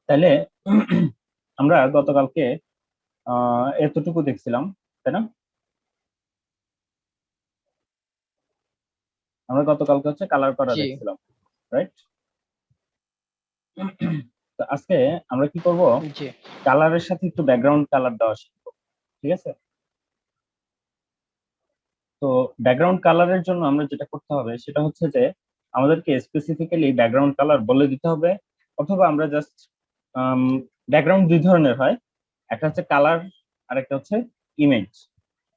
তাহলে আমরা গতকালকে এতটুকু দেখছিলাম, তাই না? আমরা গতকালকে হচ্ছে কালার করা জি দেখছিলাম, রাইট? তো আজকে আমরা কি করব, জি কালারের সাথে একটু ব্যাকগ্রাউন্ড কালার দেওয়া শিখবো। ঠিক আছে? তো ব্যাকগ্রাউন্ড কালারের জন্য আমরা যেটা করতে হবে সেটা হচ্ছে যে আমাদেরকে স্পেসিফিক্যালি ব্যাকগ্রাউন্ড কালার বলে দিতে হবে, অথবা আমরা জাস্ট ব্যাকগ্রাউন্ড দুই ধরনের হয়, একটা হচ্ছে কালার আর একটা হচ্ছে ইমেজ।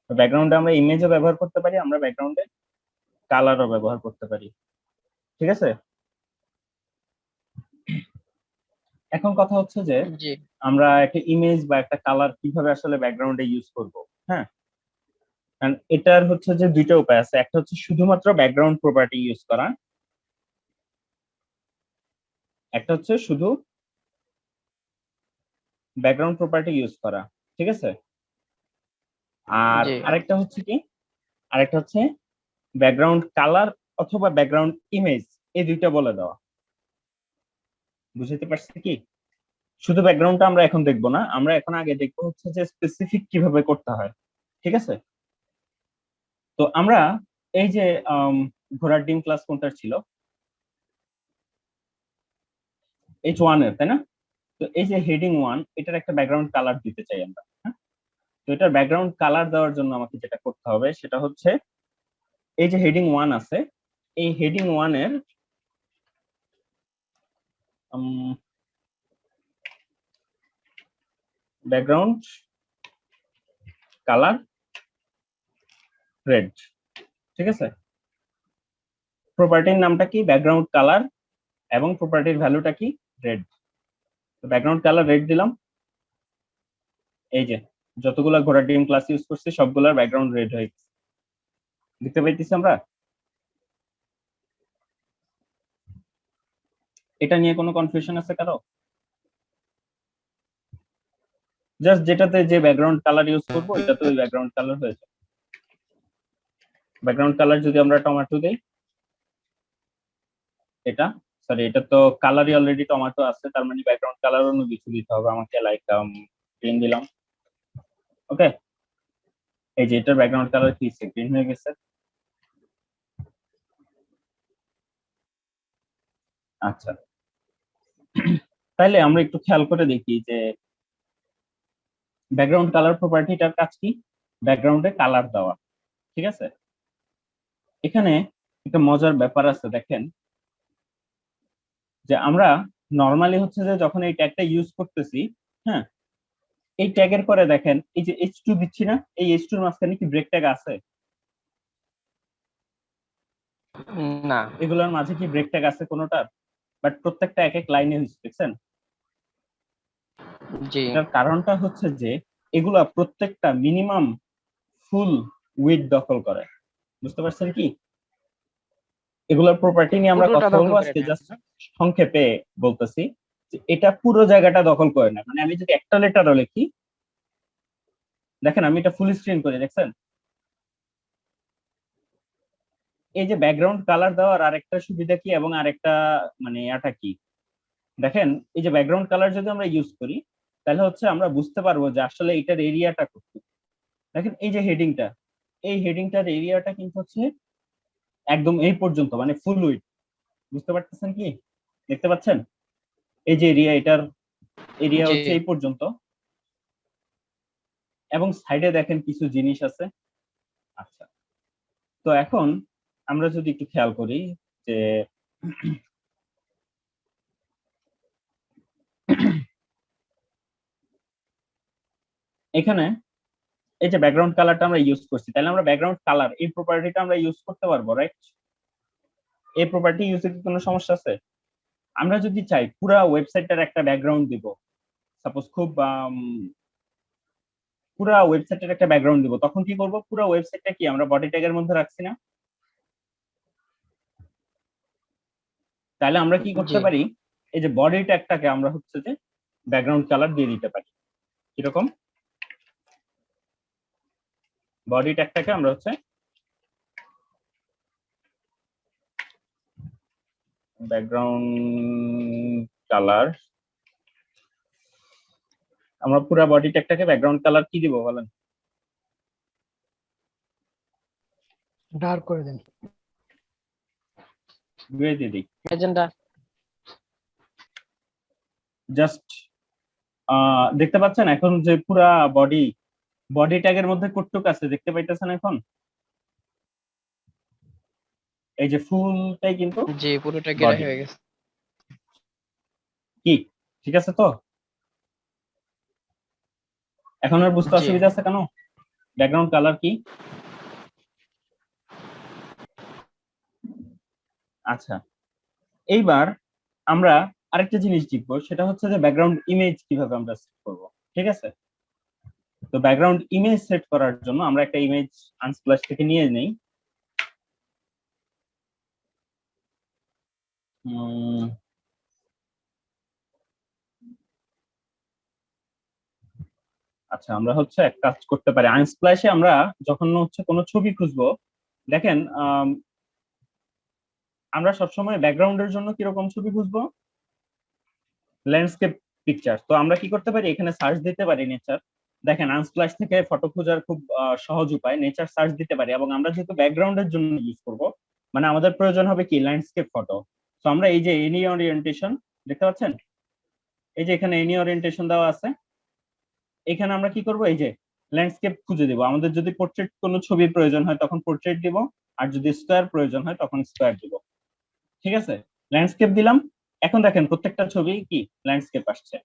ব্যাকগ্রাউন্ডে আমরা ইমেজও ব্যবহার করতে পারি, আমরা ব্যাকগ্রাউন্ডে কালারও ব্যবহার করতে পারি। ঠিক আছে? এখন কথা হচ্ছে যে জি আমরা একটা ইমেজ বা একটা কালার কিভাবে আসলে ব্যাকগ্রাউন্ডে ইউজ করব। হ্যাঁ, কারণ এটার হচ্ছে যে দুইটা উপায় আছে, একটা হচ্ছে শুধুমাত্র ব্যাকগ্রাউন্ড প্রপার্টি ইউজ করা, একটা হচ্ছে শুধু ব্যাকগ্রাউন্ড প্রপার্টি ইউজ করা। ঠিক আছে? আর জি আরেকটা হচ্ছে কি, আরেকটা হচ্ছে ব্যাকগ্রাউন্ড কালার অথবা ব্যাকগ্রাউন্ড ইমেজ, এই দুইটা বলে দেওয়া। বুঝতে পারছি কি? শুধু ব্যাকগ্রাউন্ডটা আমরা এখন দেখবো না, আমরা এখন আগে দেখবো হচ্ছে যে স্পেসিফিক কিভাবে করতে হয়। ঠিক আছে? তো আমরা এই যে ঘোড়ার ডিম ক্লাস কোনটা ছিল, H1 এর, তাই না? তো এই যে হেডিং 1, এটার একটা ব্যাকগ্রাউন্ড কালার দিতে চাই আমরা। হ্যাঁ, তো এটার ব্যাকগ্রাউন্ড কালার দেওয়ার জন্য আমাকে যেটা করতে হবে সেটা হচ্ছে এই যে হেডিং 1 আছে, এই হেডিং 1 এর ব্যাকগ্রাউন্ড কালার রেড। ঠিক আছে? প্রপার্টির নামটা কি? ব্যাকগ্রাউন্ড কালার, এবং প্রপার্টির ভ্যালুটা কি? রেড। তো ব্যাকগ্রাউন্ড কালার রেড দিলাম। এই যে যতগুলা ঘোড়ার ডিম ক্লাস ইউজ করছি সবগুলার ব্যাকগ্রাউন্ড রেড হয়ে গেছে, দেখতে পাইতেছি আমরা। এটা নিয়ে কোনো কনফিউশন আছে কারো? জাস্ট যেটাতে যে ব্যাকগ্রাউন্ড কালার ইউজ করবো এটাতে ওই ব্যাকগ্রাউন্ড কালার হয়ে যায়। ব্যাকগ্রাউন্ড কালার যদি আমরা টমেটো দেই, এটা, সরি, এটা তো কালারই অলরেডি টমেটো আছে, তার মানে ব্যাকগ্রাউন্ড কালার অন্য কিছু দিতে হবে আমাকে, লাইক গ্রিন দিলাম। ওকে, এই যে এটার ব্যাকগ্রাউন্ড কালার কি গ্রিন হয়ে গেছে। আচ্ছা, তাইলে আমরা একটু খেয়াল করে দেখি যে ব্যাকগ্রাউন্ড কালার প্রপার্টিটার কাজ কি। ব্যাকগ্রাউন্ডে কালার দেওয়া। ঠিক আছে? এখানে একটা মজার ব্যাপার আছে, দেখেন যে আমরা নর্মালি হচ্ছে যে যখন এই ট্যাগটা ইউজ করতেছি, হ্যাঁ, এই ট্যাগের পরে দেখেন এই যে H2 দিচ্ছি না, এই H2 এর মাঝখানে কি ব্রেক ট্যাগ আছে? না এগুলোর মাঝে কি ব্রেক ট্যাগ আছে কোনোটার? বাট প্রত্যেকটা এক এক লাইনে হচ্ছে, দেখছেন? জি এটার কারণটা হচ্ছে যে এগুলা প্রত্যেকটা মিনিমাম ফুল উইথ দখল করে। বুঝতে পারছেন কি? এগুলোর প্রপার্টি নিয়ে আমরা পুরোটা কথা দখল বলবো করে আজকে, নেয় জাস্ট সংক্ষেপে বলতেছি যে এটা পুরো জায়গাটা দখল করে না। মানে আমি যদি একটা লেটারও লিখি, দেখেন আমি এটা ফুল স্ক্রিন করে, দেখছেন? এই যে ব্যাকগ্রাউন্ড কালার দেওয়ার আরেকটা সুবিধা কি এবং আরেকটা মানে এটা কি, দেখেন এই যে ব্যাকগ্রাউন্ড কালার যদি আমরা ইউজ করি তাহলে হচ্ছে আমরা বুঝতে পারবো যে আসলে এটার এরিয়াটা কত। দেখেন এই যে হেডিংটা, এই হেডিংটার এরিয়াটা কিন্তু হচ্ছে একদম এই পর্যন্ত, মানে ফুল উইড। বুঝতে পারতেছেন কি? দেখতে পাচ্ছেন? এই যে এরিয়া, এটার এরিয়া জি হচ্ছে এই পর্যন্ত, এবং সাইডে দেখেন কিছু জিনিস আছে। আচ্ছা, তো এখন আমরা যদি একটু খেয়াল করি যে এখানে এই যে ব্যাকগ্রাউন্ড কালারটা আমরা ইউজ করছি, তাহলে আমরা ব্যাকগ্রাউন্ড কালার এই প্রপার্টিটা আমরা ইউজ করতে পারবো, রাইট? এই প্রপার্টি ইউজে কি কোনো সমস্যা আছে? আমরা যদি চাই পুরা ওয়েবসাইটটার একটা ব্যাকগ্রাউন্ড দিব, সাপোজ খুব পুরা ওয়েবসাইটের একটা ব্যাকগ্রাউন্ড দিব, তখন কি করব? পুরা ওয়েবসাইটটা কি আমরা বডি ট্যাগের মধ্যে রাখছি না? তাহলে আমরা কি জি করতে পারি, এই যে বডি ট্যাগটাকে আমরা হচ্ছে যে ব্যাকগ্রাউন্ড কালার দিয়ে দিতে পারি। কিরকম? বডি ট্যাগটাকে আমরা হচ্ছে ব্যাকগ্রাউন্ড কালার আমরা পুরো বডি ট্যাগটাকে ব্যাকগ্রাউন্ড কালার কি দিব বলেন? ডার্ক করে দেন। গ্রে দিয়ে দিই। এজেন্ডা। জাস্ট দেখতে পাচ্ছেন এখন যে পুরা বডি বডি ট্যাগের মধ্যে কতটুকু আছে দেখতে পাইতেছেন এখন? এই যে ফুলটাই কিন্তু জি পুরোটা ঘেরা বডি। হয়ে গেছে। কি ঠিক আছে তো? এখন আর বুঝতে জি। অসুবিধা আছে কেন ব্যাকগ্রাউন্ড কালার কি? আচ্ছা, এইবার আমরা আরেকটা জিনিস শিখবো, সেটা হচ্ছে যে ব্যাকগ্রাউন্ড ইমেজ কিভাবে আমরা সেট করব। ঠিক আছে, তো ব্যাকগ্রাউন্ড ইমেজ সেট করার জন্য আমরা একটা ইমেজ আনস্প্লাশ থেকে নিয়ে নেই। আচ্ছা, আমরা হচ্ছে এক কাজ করতে পারি, আনস্প্লাশে আমরা যখন হচ্ছে কোনো ছবি খুঁজবো, দেখেন আমরা সবসময় ব্যাকগ্রাউন্ডের জন্য কিরকম ছবি খুঁজবো? Landscape picture. তো আমরা কি করতে পারি, এখানে সার্চ দিতে পারি নেচার। দেখেন আনস্প্লাশ থেকে ফটো খোঁজার খুব সহজ উপায়, নেচার সার্চ দিতে পারি। এবং আমরা যেহেতু ব্যাকগ্রাউন্ডের জন্য ইউজ করব, মানে আমাদের প্রয়োজন হবে কি ল্যান্ডস্কেপ ফটো। তো আমরা এই যে এনি ওরিয়েন্টেশন দেখতে পাচ্ছেন, এই যে এখানে এনি ওরিয়েন্টেশন দেওয়া আছে, এখানে আমরা কি করব, এই যে ল্যান্ডস্কেপ খুঁজে দিব। আমাদের যদি পোর্ট্রেট কোনো ছবির প্রয়োজন হয় তখন পোর্ট্রেট দিব, আর যদি স্কোয়ার প্রয়োজন হয় তখন স্কোয়ার দিব। ঠিক আছে, ল্যান্ডস্কেপ দিলাম। এখন দেখেন প্রত্যেকটা ছবি কি ল্যান্ডস্কেপ আসছে,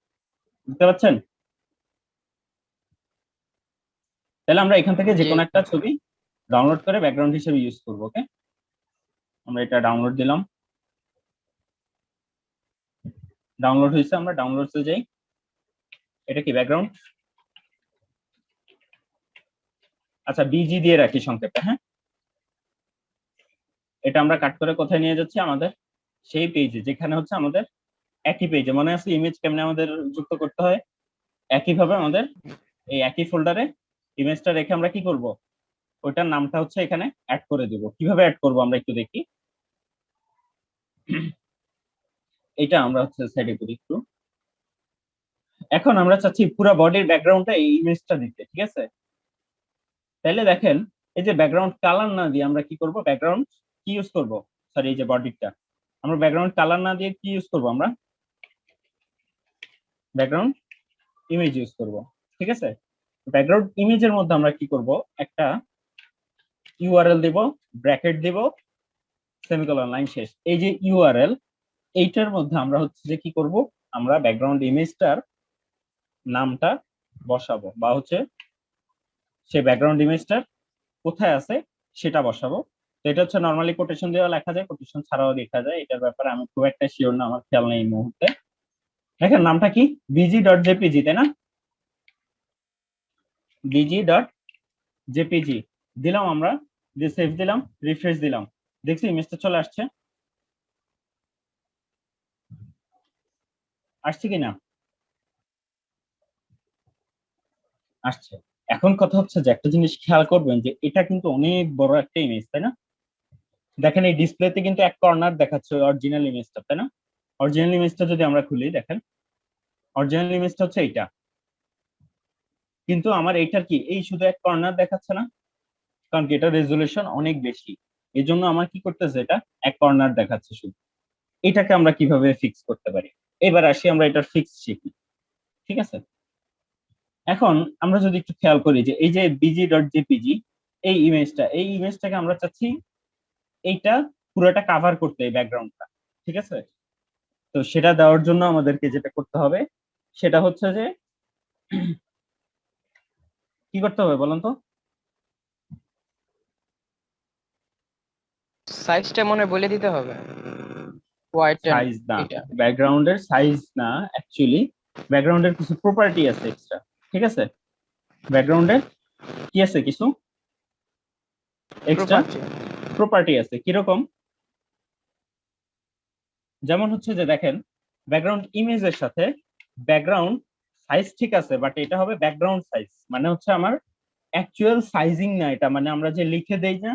বুঝতে পারছেন? তাহলে আমরা এখান থেকে যে জি কোনো একটা ছবি ডাউনলোড করে ব্যাকগ্রাউন্ড হিসেবে ইউজ করবো। ওকে, আমরা এটা ডাউনলোড দিলাম, ডাউনলোড হয়েছে, আমরা ডাউনলোডসে যাই। এটা কি ব্যাকগ্রাউন্ড? আচ্ছা, বিজি দিয়ে রাখি সংক্ষেপে। হ্যাঁ, এটা আমরা কাট করে কোথায় নিয়ে যাচ্ছি, আমাদের সেই পেজে যেখানে হচ্ছে আমাদের একই পেজে, মনে আছে ইমেজ কেমনে আমাদের যুক্ত করতে হয়? একইভাবে আমাদের এই একই ফোল্ডারে ইমেজটা রেখে আমরা কি করব, ওইটার নামটা হচ্ছে এখানে অ্যাড করে দিব। কিভাবে অ্যাড করব আমরা একটু দেখি। এটা আমরা হচ্ছে সাইডে করি একটু। এখন আমরা চাচ্ছি পুরো বডির ব্যাকগ্রাউন্ডটা এই ইমেজটা দিতে। ঠিক আছে, তাহলে দেখেন এই যে ব্যাকগ্রাউন্ড কালার না দিয়ে আমরা কি করব, ব্যাকগ্রাউন্ড কি ইউজ করব, সরি এই যে বডিটা, আমরা ব্যাকগ্রাউন্ড কালার না দিয়ে কি ইউজ করব, আমরা ব্যাকগ্রাউন্ড ইমেজ ইউজ করব। ঠিক আছে, ব্যাকগ্রাউন্ড ইমেজের মধ্যে আমরা কি করব, একটা ইউআরএল দিব, ব্র্যাকেট দিব, সেমিকোলন, লাইন শেষ। এই যে ইউআরএল, এইটার মধ্যে আমরা হচ্ছে যে কি করব, আমরা ব্যাকগ্রাউন্ড ইমেজটার নামটা বসাবো, বা হচ্ছে সেই ব্যাকগ্রাউন্ড ইমেজটার কোথায় আছে সেটা বসাবো। তো এটা হচ্ছে নর্মালি কোটেশন দিয়ে লেখা যায়, কোটেশন ছাড়াও লেখা যায়। এটার ব্যাপারে আমি খুব একটা শিওর না, আমার খেয়াল নেই এই মুহূর্তে। দেখেন নামটা কি, bg.jpg, তাই না? bg.jpg দিলাম আমরা, দিয়ে সেভ দিলাম, রিফ্রেশ দিলাম, দেখছি ইমেজটা চলে আসছে। আসছে কিনা? আসছে। এখন কথা হচ্ছে যে একটা জিনিস খেয়াল করবেন, যে এটা কিন্তু অনেক বড় একটা ইমেজ, তাই না? দেখেন এই ডিসপ্লেতে কিন্তু এক কর্নার দেখাচ্ছে অরিজিনাল ইমেজটা, তাই না? অরিজিনাল ইমেজটা যদি আমরা খুলি, দেখেন অরিজিনাল ইমেজটা হচ্ছে এইটা, কিন্তু আমার এইটার কি এই শুধু এক কর্নার দেখাচ্ছে না, কারণ কি এটা রেজুলেশন অনেক বেশি, এই জন্য আমার কি করতেছে, এটা এক কর্নার দেখাচ্ছে শুধু। এটাকে আমরা কিভাবে ফিক্স করতে পারি, এবার আসি আমরা এটার ফিক্স শিখি। ঠিক আছে, এখন আমরা যদি একটু খেয়াল করি যে এই যে bg.jpg এই ইমেজটা, এই ইমেজটাকে আমরা চাচ্ছি এইটা পুরোটা কাভার করতে, এই ব্যাকগ্রাউন্ডটা। ঠিক আছে, তো সেটা দেওয়ার জন্য আমাদেরকে যেটা করতে হবে সেটা হচ্ছে যে কি করতে হবে বলুন তো? সাইজটা মনে হয় বলে দিতে হবে। হোয়াইট এন্ড সাইজ না, এটা। ব্যাকগ্রাউন্ডের সাইজ না, অ্যাকচুয়ালি ব্যাকগ্রাউন্ডের কিছু প্রপার্টি আছে এক্সট্রা। ঠিক আছে, ব্যাকগ্রাউন্ডের কি আছে, কিছু এক্সট্রা প্রপার্টি। প্রপার্টি আছে। কিরকম? যেমন হচ্ছে যে দেখেন ব্যাকগ্রাউন্ড ইমেজের সাথে ব্যাকগ্রাউন্ড সাইজ ঠিক আছে, বাট এটা হবে ব্যাকগ্রাউন্ড সাইজ, মানে হচ্ছে আমার অ্যাকচুয়াল সাইজিং না এটা, মানে আমরা যে লিখে দেই না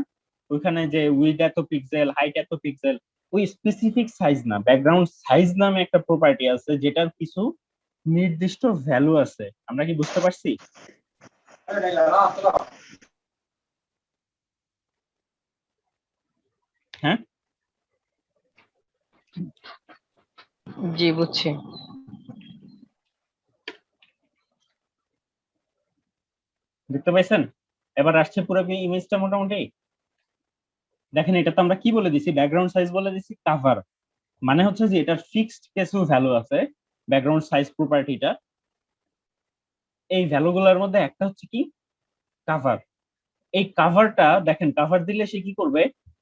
ওইখানে যে উইডথ এত পিক্সেল, হাইট এত পিক্সেল, ওই স্পেসিফিক সাইজ না। ব্যাকগ্রাউন্ড সাইজ নামে একটা প্রপার্টি আছে যেটার কিছু নির্দিষ্ট ভ্যালু আছে, আমরা কি বুঝতে পারছি? হ্যাঁ, জি বুঝছি। দেখতে পাইছেন? এবার আসছে পুরো ইমেজটা মোটামুটি। দেখেন এটা তো আমরা কি বলে দিছি, ব্যাকগ্রাউন্ড সাইজ বলে দিছি কাভার, মানে হচ্ছে যে এটার ফিক্সড কিছু ভ্যালু আছে ব্যাকগ্রাউন্ড সাইজ প্রপার্টিটা। এই ভ্যালুগুলোর মধ্যে একটা হচ্ছে কি কাভার। এই কাভারটা দেখেন, কাভার দিলে সে কি করবে,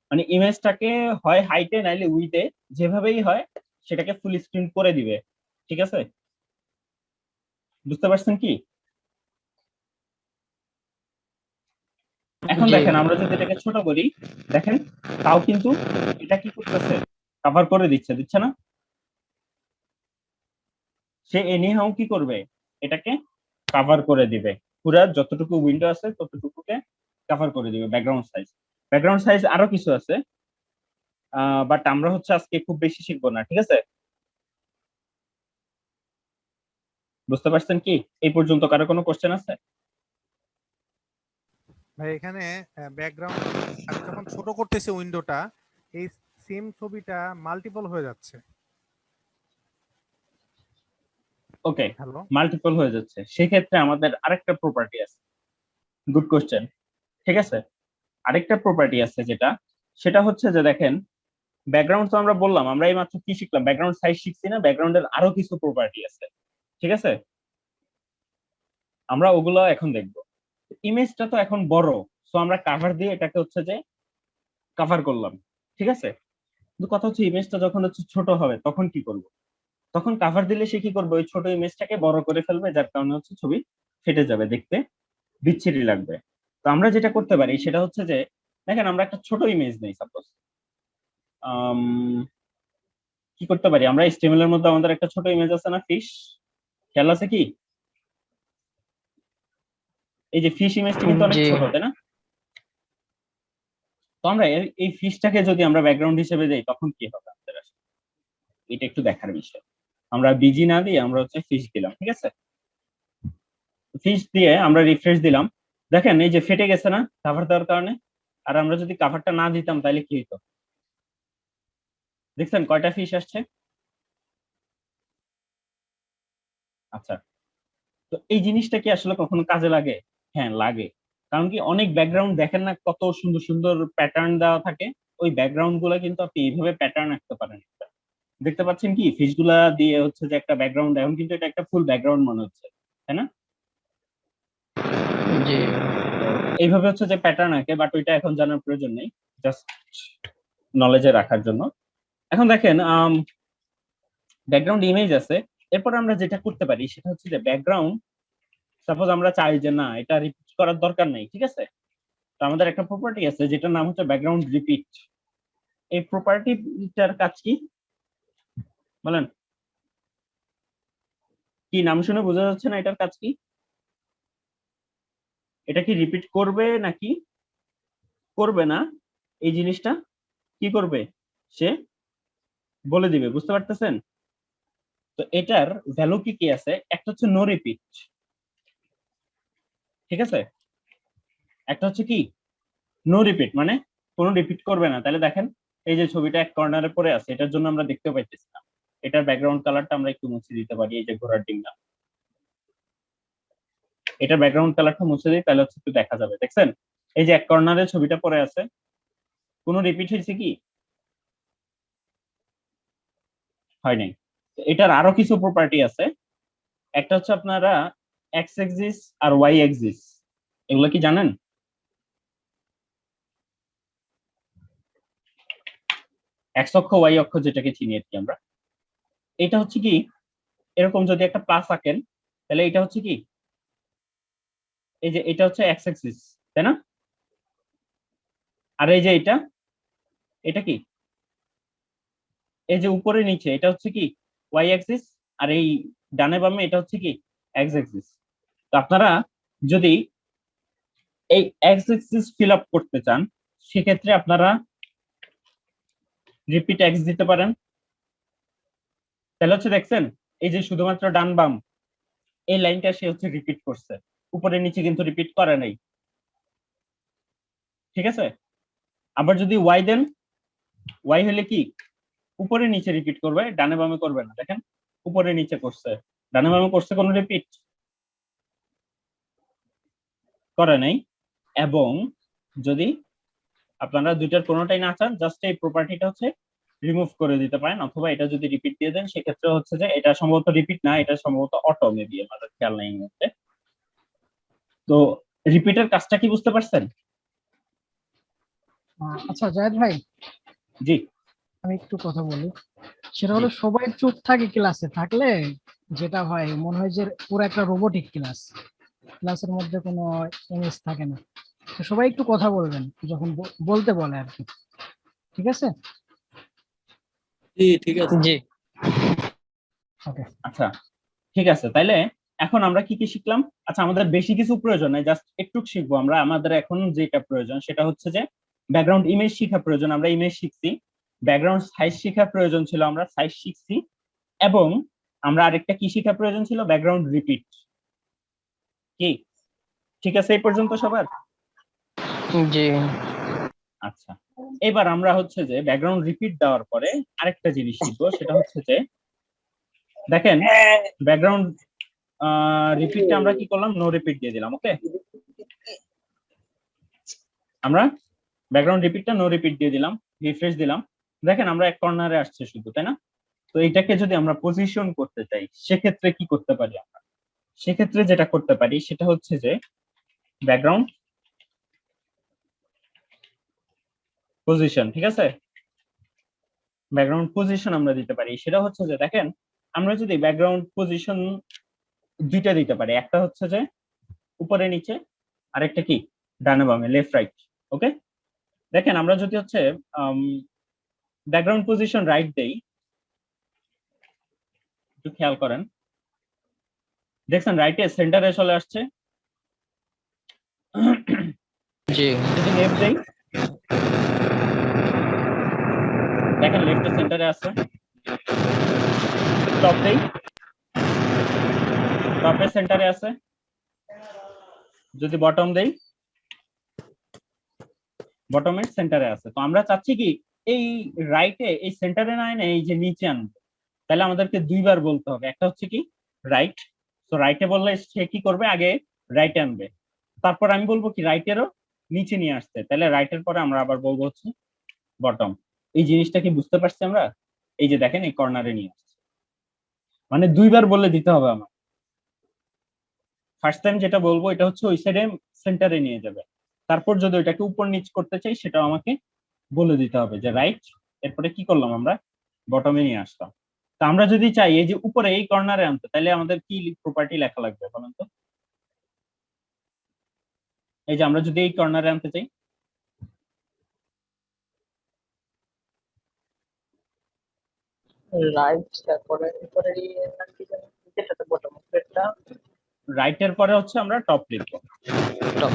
মানে ইমেজটাকে হয় হাইটে নাইলে উইডে, যেভাবেই হয় সেটাকে ফুল স্ক্রিন করে দিবে। ঠিক আছে, বুঝতে পারছেন কি? এখন জি দেখেন আমরা যদি এটাকে ছোট করি, দেখেন তাও কিন্তু এটা কি করতেছে, কাভার করে দিচ্ছে, দিচ্ছে না? সে এনিহাউ কি করবে, এটাকে কাভার করে দিবে, পুরা যতটুকু উইন্ডো আছে ততটুকুকে কাভার করে দিবে ব্যাকগ্রাউন্ড সাইজ। ব্যাকগ্রাউন্ড সাইজ আরো কিছু আছে, বাট আমরা হচ্ছে আজকে খুব বেশি শিখবো না, ঠিক আছে? বুঝতে পারছেন কি? এই পর্যন্ত কারো কোনো কোশ্চেন আছে? ভাই এখানে ব্যাকগ্রাউন্ড আমি যখন ছোট করতেছি উইন্ডোটা, এই সেম ছবিটা মাল্টিপল হয়ে যাচ্ছে। ওকে, হ্যালো, মাল্টিপল হয়ে যাচ্ছে, সেক্ষেত্রে আমাদের আরেকটা প্রপার্টি আছে। Good question. ঠিক আছে, আরেকটা প্রপার্টি আছে যেটা, সেটা হচ্ছে যে দেখেন ব্যাকগ্রাউন্ড তো আমরা বললাম, আমরা এই মাত্র কি শিখলাম, ব্যাকগ্রাউন্ড সাইজ শিখছি না, ব্যাকগ্রাউন্ডের আরো কিছু প্রপার্টি আছে। ঠিক আছে, আমরা ওগুলো এখন দেখবো। ইমেজটা তো এখন বড়, সো আমরা কাভার দিয়ে এটাকে হচ্ছে যে কাভার করলাম। ঠিক আছে, কিন্তু কথা হচ্ছে ইমেজটা যখন হচ্ছে ছোট হবে তখন কি করব? তখন কাভার দিলে সে কি করবে, ওই ছোট ইমেজটাকে বড় করে ফেলবে, যার কারণে হচ্ছে ছবি ফেটে যাবে, দেখতে বিচ্ছিরি লাগবে। তো আমরা যেটা করতে পারি সেটা হচ্ছে যে, দেখেন আমরা একটা ছোট ইমেজ নেই সাপোজ, কি করতে পারি আমরা, HTML এর মধ্যে আমাদের একটা ছোট ইমেজ আছে না, ফিশ, খেয়াল আছে কি? এই যে ফিশ ইমেজটা কিন্তু অনেক জি ছোট, তাই না? তো আমরা এই ফিশটাকে যদি আমরা ব্যাকগ্রাউন্ড হিসেবে দেই তখন কি হবে আমাদের আসলে? এটা একটু দেখার বিষয়। আমরা বিজি না দিয়ে আমরা হচ্ছে ফিশ দিলাম, ঠিক আছে? ফিশ দিয়ে আমরা রিফ্রেশ দিলাম, দেখেন এই যে ফেটে গেছে না কাভার দেওয়ার কারণে। আর আমরা যদি কাভারটা না দিতাম তাহলে কি হতো, দেখছেন কয়টা ফিশ আসছে? আচ্ছা, তো এই জিনিসটা কি আসলে কখনো কাজে লাগে? হ্যাঁ লাগে। কারণ কি, অনেক ব্যাকগ্রাউন্ড দেখেন না কত সুন্দর সুন্দর প্যাটার্ন দেওয়া থাকে, ওই ব্যাকগ্রাউন্ড গুলা কিন্তু আপনি এইভাবে প্যাটার্ন আঁকতে পারেন। দেখতে পাচ্ছেন কি, ফিশ গুলা দিয়ে হচ্ছে যে একটা ব্যাকগ্রাউন্ড, এখন কিন্তু এটা একটা ফুল ব্যাকগ্রাউন্ড মনে হচ্ছে, তাই না? জি তো এইভাবে হচ্ছে যে প্যাটার্ন আঁকে, বাট ওইটা এখন জানার প্রয়োজন নেই, জাস্ট নলেজে রাখার জন্য। এখন দেখেন ব্যাকগ্রাউন্ড ইমেজ আছে, এরপর আমরা যেটা করতে পারি সেটা হচ্ছে যে ব্যাকগ্রাউন্ড, সাপোজ আমরা চাই যে না এটা রিপিট করার দরকার নেই, ঠিক আছে? তো আমাদের একটা প্রপার্টি আছে যেটার নাম হচ্ছে ব্যাকগ্রাউন্ড রিপিট। এই প্রপার্টিটার কাজ কি বলেন? কি নাম শুনে বোঝা যাচ্ছে না এটার কাজ কি? এটা কি রিপিট করবে নাকি করবে না, এই জিনিসটা কি করবে সে বলে দিবে, বুঝতে পারতেছেন? তো এটার ভ্যালু কি কি আছে, একটা হচ্ছে নো রিপিট, ঠিক আছে? একটা হচ্ছে কি নো রিপিট, মানে কোনো রিপিট করবে না। তাহলে দেখেন এই যে ছবিটা এক কর্নারে পড়ে আছে, এটার জন্য আমরা দেখতে পাইতেছি না, এটার ব্যাকগ্রাউন্ড কালারটা আমরা একটু মুছে দিতে পারি, এই যে ঘোড়ার ডিমটা, এটার ব্যাকগ্রাউন্ড কালারটা মুছে দিই, তাহলে হচ্ছে একটু দেখা যাবে, দেখছেন? এই যে এক কর্নারে ছবিটা পড়ে আছে, কোনো রিপিট হয়েছে কি? হয় নাই। তো এটার আরো কিছু প্রপার্টি আছে, একটা হচ্ছে আপনারা এক্স এক্সিস আর ওয়াই এক্সিস, এগুলো কি জানেন? এক্স অক্ষ ওয়াই অক্ষ যেটাকে চিনি আর কি আমরা, এটা হচ্ছে কি, এরকম যদি একটা প্লাস আঁকেন তাহলে এটা হচ্ছে কি, এই যে এটা হচ্ছে এক্স এক্সিস, তাই না? আর এই যে এটা, এটা কি, এই যে উপরে নিচে এটা হচ্ছে কি ওয়াই অ্যাক্সিস, আর এই ডানে বামে এটা হচ্ছে কি এক্স অ্যাক্সিস। তো আপনারা যদি এই এক্স অ্যাক্সিস ফিল আপ করতে চান সেক্ষেত্রে আপনারা রিপিট এক্স দিতে পারেন, তাহলে হচ্ছে দেখছেন এই যে শুধুমাত্র ডান বাম এই লাইনটা সে হচ্ছে রিপিট করছে, উপরে নিচে কিন্তু রিপিট করে নাই। ঠিক আছে, আবার যদি ওয়াই দেন, ওয়াই হলে কি উপরে নিচে রিপিট করবে, ডানে বামে করবে না। দেখেন উপরে নিচে করছে, ডানে বামে করছে, কোনো রিপিট করে নাই। এবং যদি আপনারা দুইটার কোনোটাই না চান, জাস্ট এই প্রপার্টিটা হচ্ছে রিমুভ করে দিতে পারেন, অথবা এটা যদি রিপিট দিয়ে দেন সেক্ষেত্রে হচ্ছে যে এটা সম্ভবত রিপিট না, এটা সম্ভবত অটো, মেবি আমাদের খেয়াল নেই এই মুহূর্তে। তো রিপিটের কাজটা কি বুঝতে পারছেন? আচ্ছা জায়েদ ভাই, জি আমি একটু কথা বলি। সেটা হলো সবাই চুপ থাকে ক্লাসে, থাকলে যেটা হয় মনে হয় যে পুরো একটা রোবোটিক ক্লাস, ক্লাসের মধ্যে কোনো ইমেজ থাকে না। তো সবাই একটু কথা বলবেন যখন বলতে বলে আর কি, ঠিক আছে? জি ঠিক আছে। জি ওকে। আচ্ছা ঠিক আছে, তাইলে এখন আমরা কি কি শিখলাম? আচ্ছা আমাদের বেশি কিছু প্রয়োজন নাই, জাস্ট একটু শিখবো আমরা। আমাদের এখন যেটা প্রয়োজন সেটা হচ্ছে যে ব্যাকগ্রাউন্ড ইমেজ শেখা প্রয়োজন, আমরা ইমেজ শিখছি। ব্যাকগ্রাউন্ড সাইজ শেখা প্রয়োজন ছিল, আমরা সাইজ শিখছি। এবং আমরা আরেকটা কি শেখা প্রয়োজন ছিল, ব্যাকগ্রাউন্ড রিপিট। কি ঠিক আছে এই পর্যন্ত সবার? জি আচ্ছা, এবার আমরা হচ্ছে যে ব্যাকগ্রাউন্ড রিপিট দেওয়ার পরে আরেকটা জিনিস শিখবো, সেটা হচ্ছে যে দেখেন ব্যাকগ্রাউন্ড রিপিটটা আমরা কি করলাম, নো রিপিট দিয়ে দিলাম। ওকে, আমরা ব্যাকগ্রাউন্ড রিপিটটা নো রিপিট দিয়ে দিলাম, রিফ্রেশ দিলাম। দেখেন আমরা এক কর্নারে আসছে শুধু, তাই না? তো এটাকে যদি আমরা পজিশন করতে চাই সেক্ষেত্রে কি করতে পারি আমরা? সেক্ষেত্রে যেটা করতে পারি সেটা হচ্ছে যে ব্যাকগ্রাউন্ড পজিশন, ঠিক আছে, ব্যাকগ্রাউন্ড পজিশন আমরা দিতে পারি। সেটা হচ্ছে যে দেখেন আমরা যদি ব্যাকগ্রাউন্ড পজিশন দুইটা দিতে পারি, একটা হচ্ছে যে উপরে নিচে, আরেকটা কি ডানে বামে, লেফট রাইট। ওকে, দেখেন আমরা যদি হচ্ছে ব্যাকগ্রাউন্ড পজিশন রাইট দেই, একটু খেয়াল করেন, দেখছেন রাইটে সেন্টারে চলে আসছে। জি যদি লেফট দেই, দেখেন লেফটে সেন্টারে আছে। টপ দেই, টপে সেন্টারে আছে। যদি বটম দেই, বটমের সেন্টারে আছে। তো আমরা চাচ্ছি কি এই রাইটে এই সেন্টারে না এনে এই যে নিচে আনবো, তাহলে আমাদেরকে দুইবার বলতে হবে। একটা হচ্ছে কি রাইট, তো রাইটে বললে সে কি করবে, আগে রাইটে আনবে, তারপর আমি বলবো কি রাইটেরও নিচে নিয়ে আসতে, তাহলে রাইটের পরে আমরা আবার বলবো হচ্ছে বটম। এই জিনিসটা কি বুঝতে পারছি আমরা? এই যে দেখেন এই কর্নারে নিয়ে আসছে, মানে দুইবার বলে দিতে হবে আমার। ফার্স্ট টাইম যেটা বলবো এটা হচ্ছে ওই সাইডে সেন্টারে নিয়ে যাবে, তারপর যদি ওইটাকে উপর নিচ করতে চাই সেটাও আমাকে বলে দিতে হবে যে রাইট, এরপরে কি করলাম আমরা বটমে নিয়ে আসলাম। তা আমরা যদি চাই এই যে উপরে এই কর্নারে আনতে, তাহলে আমাদের কি প্রপার্টি লেখা লাগবে বলেন তো? এই যে আমরা যদি এই কর্নারে আনতে চাই, রাইট, তারপরে উপরে যেটাতে বটম উপরেরটা রাইটের পরে হচ্ছে আমরা টপ লিখবো, টপ।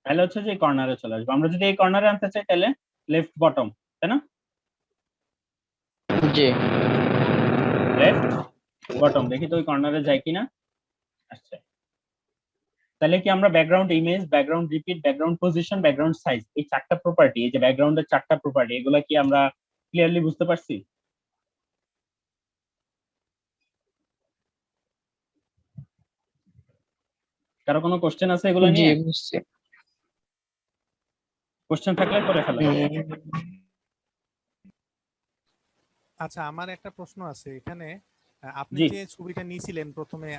তাহলে হচ্ছে যে এই কর্নারে চলে আসবো। আমরা যদি এই কর্নারে আনতে চাই তাহলে লেফট বটম, তাই না? জি লেফট বটম, দেখি তো ওই কর্নারে যায় কিনা। আচ্ছা, তাহলে কি আমরা background image, background repeat, background position, background size, এই চারটা প্রপার্টি, এই যে ব্যাকগ্রাউন্ডের চারটা প্রপার্টি, এগুলা কি আমরা ক্লিয়ারলি বুঝতে পারছি? কারো কোনো কোশ্চেন আছে এগুলো জি নিয়ে? বুঝছি। কোশ্চেন থাকলে করে ফেলেন। আচ্ছা আমার একটা প্রশ্ন আছে এখানে। আপনি জি যে ছবিটা নিয়েছিলেন প্রথমে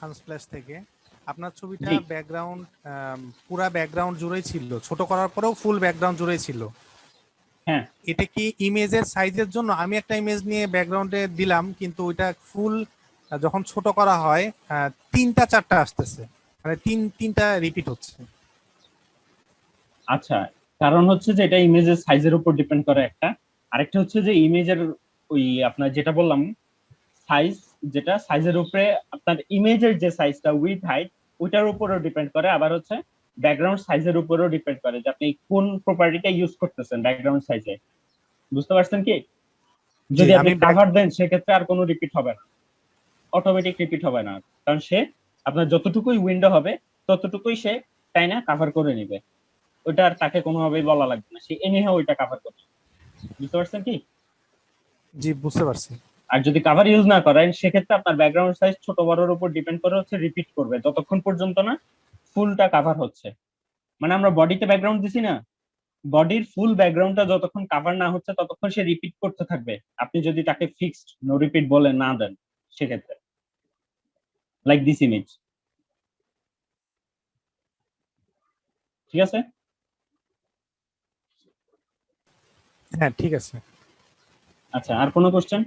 আনস্প্ল্যাশ থেকে, আপনার ছবিটা জি ব্যাকগ্রাউন্ড পুরা ব্যাকগ্রাউন্ড জুড়েই ছিল, ছোট করার পরেও ফুল ব্যাকগ্রাউন্ড জুড়েই ছিল। হ্যাঁ, এটা কি ইমেজের সাইজের জন্য? আমি একটা ইমেজ নিয়ে ব্যাকগ্রাউন্ডে দিলাম কিন্তু ওইটা ফুল যখন ছোট করা হয় তিনটা চারটা আসতেছে, মানে তিনটা রিপিট হচ্ছে। আচ্ছা, কারণ হচ্ছে যে এটা ইমেজের সাইজের উপর ডিপেন্ড করে একটা, আরেকটা হচ্ছে যে ইমেজের ওই আপনার যেটা বললাম সাইজ, যেটা সাইজের উপরে আপনার ইমেজের যে সাইজটা উইথ হাইট ওইটার উপরও ডিপেন্ড করে। আবার হচ্ছে ব্যাকগ্রাউন্ড সাইজের উপরও ডিপেন্ড করে যে আপনি কোন প্রপার্টিটা ইউজ করতেছেন ব্যাকগ্রাউন্ড সাইজে। বুঝতে পারছেন কি? জি যদি আপনি আমি কাভার দেন সেক্ষেত্রে আর কোনো রিপিট হবে না। অটোমেটিক রিপিট হবে না, কারণ সে আপনার যতটুকুই উইন্ডো হবে ততটুকুই সে টাইনা কাভার করে নিবে। ওইটা আর তাকে কোনোভাবেই বলা লাগবে না, সে এনিহাও ওইটা কাভার করবে। বুঝতে পারছেন কি? জি, বুঝতে পারছি। আর যদি কাভার ইউজ না করেন সেক্ষেত্রে আপনার ব্যাকগ্রাউন্ড সাইজ ছোট বড়র উপর ডিপেন্ড করে হচ্ছে রিপিট করবে যতক্ষণ পর্যন্ত না ফুলটা কাভার হচ্ছে। মানে আমরা বডিতে ব্যাকগ্রাউন্ড দিছি না, বডির ফুল ব্যাকগ্রাউন্ডটা যতক্ষণ কাভার না হচ্ছে ততক্ষণ সে রিপিট করতে থাকবে, আপনি যদি তাকে ফিক্সড নো রিপিট বলে না দেন সেক্ষেত্রে। লাইক দিস ইমেজ, ঠিক আছে? হ্যাঁ, ঠিক আছে। আচ্ছা, আর কোনো কোশ্চেন?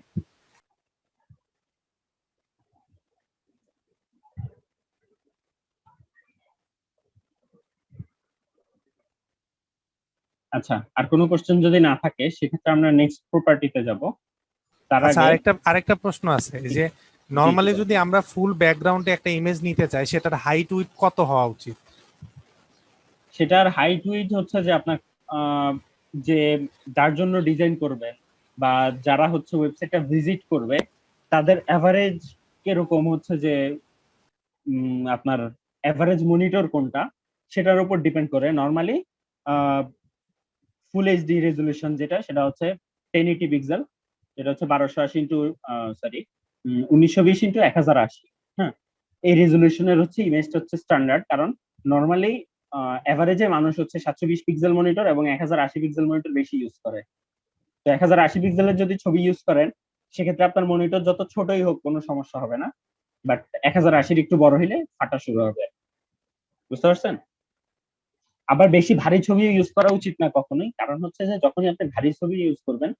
আচ্ছা, আর কোনো কোশ্চেন যদি না থাকে সেক্ষেত্রে আমরা নেক্সট প্রপার্টিতে যাব। তার আচ্ছা, আগে আরেকটা প্রশ্ন আছে, এই যে নরমালি যদি আমরা ফুল ব্যাকগ্রাউন্ডে একটা ইমেজ নিতে চাই, সেটার হাইট উইডথ কত হওয়া উচিত? সেটার হাইট উইড হচ্ছে যে আপনার যে যার জন্য ডিজাইন করবেন বা যারা হচ্ছে ওয়েবসাইটটা ভিজিট করবে তাদের এভারেজ কিরকম হচ্ছে যে আপনার এভারেজ মনিটর কোনটা সেটার উপর ডিপেন্ড করে। নর্মালি ফুল এইচডি রেজলিউশন যেটা সেটা হচ্ছে 1080 পিক্সেল, যেটা হচ্ছে 1280 ইন্টু সরি 1920 ইন্টু 1080। হ্যাঁ, এই রেজলিউশনের হচ্ছে ইমেজটা হচ্ছে স্ট্যান্ডার্ড, কারণ নর্মালি এভারেজে মানুষ হচ্ছে 720 পিক্সেল মনিটর এবং 1080 পিক্সেল মনিটর বেশি ইউজ করে। তো 1080 পিক্সেলের যদি ছবি ইউজ করেন সেক্ষেত্রে আপনার মনিটর যত ছোটই হোক কোনো সমস্যা হবে না, বাট 1080 একটু বড় হলে ফাটা শুরু হবে। বুঝতে পারছেন? আবার বেশি ভারী ছবি ইউজ করা উচিত না কখনোই, কারণ হচ্ছে যে যখনই আপনি ভারী ছবি ইউজ করবেন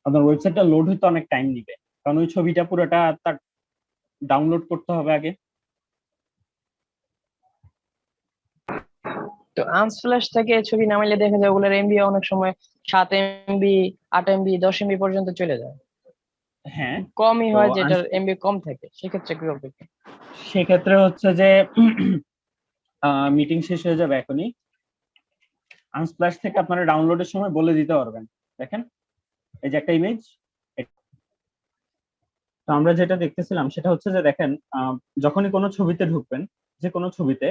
আপনার ওয়েবসাইটটা লোড হইতে অনেক টাইম নিবে, কারণ ওই ছবিটা পুরোটা তার ডাউনলোড করতে হবে আগে। তো আনস্প্ল্যাশ থেকে ছবি নামাইলে দেখা যায় ওগুলোর এমবি অনেক সময় 7 MB, 8 MB, 10 MB পর্যন্ত চলে যায়। হ্যাঁ, কমই তো হয় যেটার এমবি কম থাকে, সেক্ষেত্রে কি করবে? সেক্ষেত্রে হচ্ছে যে মিটিং শেষ হয়ে যাবে এখনই, আনস্প্ল্যাশ থেকে আপনারা ডাউনলোডের সময় বলে দিতে পারবেন। দেখেন এই যে একটা ইমেজ, তো আমরা যেটা দেখতেছিলাম সেটা হচ্ছে যে দেখেন যখনই কোনো ছবিতে ঢুকবেন, যে কোনো ছবিতে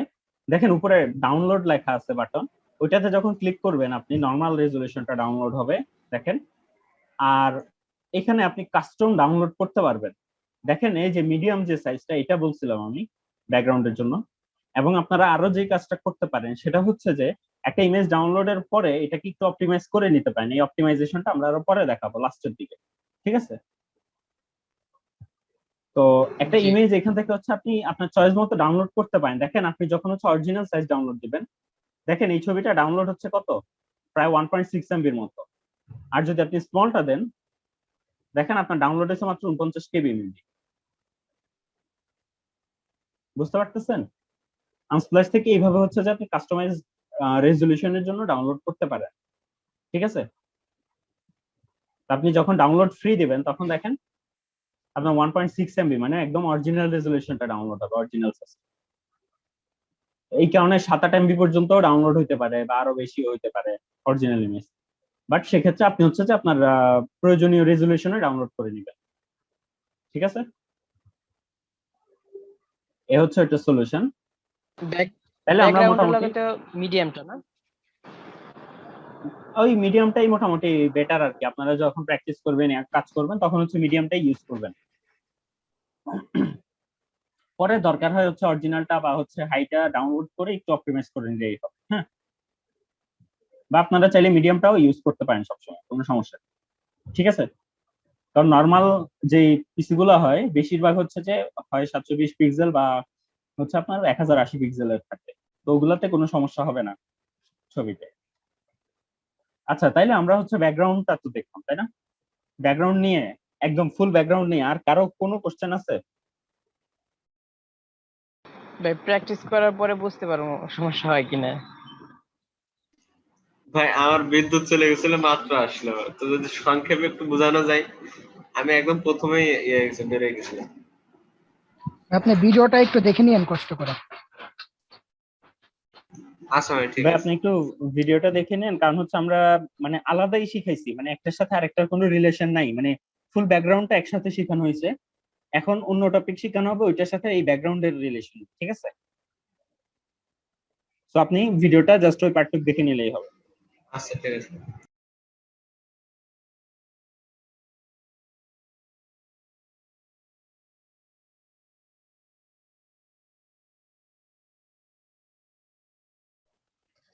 দেখেন উপরে ডাউনলোড লেখা আছে বাটন, ওইটাতে যখন ক্লিক করবেন আপনি নর্মাল রেজলিউশনটা ডাউনলোড হবে দেখেন। আর এখানে আপনি কাস্টম ডাউনলোড করতে পারবেন। দেখেন এই যে মিডিয়াম যে সাইজটা এটা বলছিলাম আমি ব্যাকগ্রাউন্ডের জন্য, এবং আপনারা আরো যে কাজটা করতে পারেন সেটা হচ্ছে যে একটা ইমেজ ডাউনলোডের পরে এটাকে একটু অপটিমাইজ করে নিতে পারেন। এই অপটিমাইজেশনটা আমরা আরো পরে দেখাবো লাস্টের দিকে, ঠিক আছে? তো একটা জি। ইমেজ এখান থেকে হচ্ছে আপনি আপনার চয়েস মতো ডাউনলোড করতে পারেন। দেখেন আপনি যখন হচ্ছে অরিজিনাল সাইজ ডাউনলোড দিবেন, দেখেন এই ছবিটা ডাউনলোড হচ্ছে কত, প্রায় 1.6 এমবির মতো। আর যদি আপনি স্মলটা দেন দেখেন আপনার ডাউনলোড হচ্ছে মাত্র 49 কেবি এমবি। বুঝতে পারতেছেন? আনস্প্ল্যাশ থেকে এইভাবে হচ্ছে যে আপনি কাস্টমাইজ রেজলিউশনের জন্য ডাউনলোড করতে পারেন, ঠিক আছে? আপনি যখন ডাউনলোড ফ্রি দিবেন তখন দেখেন আপনার 1.6 এমবি মানে একদম অরিজিনাল রেজলিউশনটা ডাউনলোড হবে, অরিজিনাল সাইজ। এই কারণে 7-8 এমবি পর্যন্ত ডাউনলোড হইতে পারে বা আরো বেশি হইতে পারে অরিজিনাল ইমেজ, বাট সেক্ষেত্রে আপনি হচ্ছে যে আপনার প্রয়োজনীয় রেজলিউশনে ডাউনলোড করে নেবেন, ঠিক আছে? এ হচ্ছে একটা সলিউশন। তাহলে আমরা ব্যাকগ্রাউন্ডের মোটামুটি লগে তো মিডিয়ামটা না? ওই মিডিয়ামটাই মোটামুটি বেটার আর কি। আপনারা যখন প্র্যাকটিস করবেন কাজ করবেন তখন হচ্ছে মিডিয়ামটাই ইউজ করবেন। পরে দরকার হয় হচ্ছে অরিজিনালটা বা হচ্ছে হাইটা ডাউনলোড করে একটু অপটিমাইজ করে নিলেই হবে। হ্যাঁ, বা আপনারা চাইলে মিডিয়ামটাও ইউজ করতে পারেন সবসময়, কোনো সমস্যা নেই, ঠিক আছে? কারণ নর্মাল যে পিসি গুলো হয় বেশিরভাগ হচ্ছে যে হয় 720 পিক্সেল বা হচ্ছে আপনার 1080 পিক্সেলের থাকে, তো ওগুলাতে কোনো সমস্যা হবে না ছবিতে। আচ্ছা, তাইলে আমরা হচ্ছে ব্যাকগ্রাউন্ডটা তো দেখলাম, তাই না? ব্যাকগ্রাউন্ড নিয়ে একদম ফুল ব্যাকগ্রাউন্ড নিয়ে আর কারো কোনো কোশ্চেন আছে? ভাই প্র্যাকটিস করার পরে বুঝতে পারবো সমস্যা হয় কিনা। ভাই আমার বিদ্যুৎ চলে গেছিল, মাত্র আসলো, তো যদি সংক্ষেপে একটু বোঝানো যায়। আমি একদম প্রথমেই বেড়ে গেছিলাম। আপনি ভিডিওটা একটু দেখে নিয়েন কষ্ট করে। আচ্ছা ভাই, ঠিক ভাই আছে। আপনি একটু ভিডিওটা দেখে নেন, কারণ হচ্ছে আমরা মানে আলাদাই শিখাইছি, মানে একটার সাথে আরেকটার কোনো রিলেশন নাই, মানে ফুল ব্যাকগ্রাউন্ডটা একসাথে শেখানো হয়েছে। এখন অন্য টপিক শেখানো হবে ওইটার সাথে এই ব্যাকগ্রাউন্ডের রিলেশন, ঠিক আছে? তো আপনি ভিডিওটা জাস্ট ওই পার্টটুকু দেখে নিলেই হবে। আচ্ছা ঠিক আছে।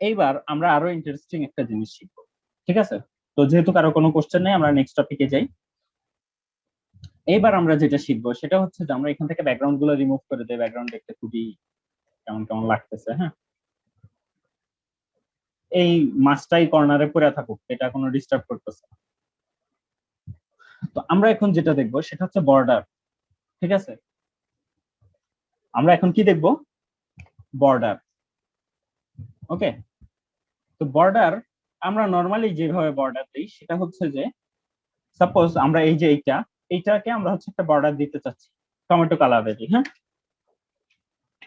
এইবার আমরা আরো ইন্টারেস্টিং একটা জিনিস শিখবো, ঠিক আছে? তো যেহেতু কারো কোনো কোশ্চেন নেই, আমরা নেক্সট টপিকে যাই। এইবার আমরা যেটা শিখবো সেটা হচ্ছে যে আমরা এখান থেকে ব্যাকগ্রাউন্ড গুলো রিমুভ করে দেই। ব্যাকগ্রাউন্ড দেখতে খুবই কেমন কেমন লাগতেছে, হ্যাঁ। এই মাছটাই কর্নারে পড়ে থাকুক, এটা কোনো ডিস্টার্ব করতেছে না। তো আমরা এখন যেটা দেখবো সেটা হচ্ছে বর্ডার, ঠিক আছে? আমরা এখন কি দেখবো? বর্ডার। ওকে, তো বর্ডার আমরা নর্মালি যেভাবে বর্ডার দিই সেটা হচ্ছে যে সাপোজ আমরা এই যে এইটাকে আমরা হচ্ছে একটা বর্ডার দিতে চাচ্ছি টমেটো কালারেরই, হ্যাঁ।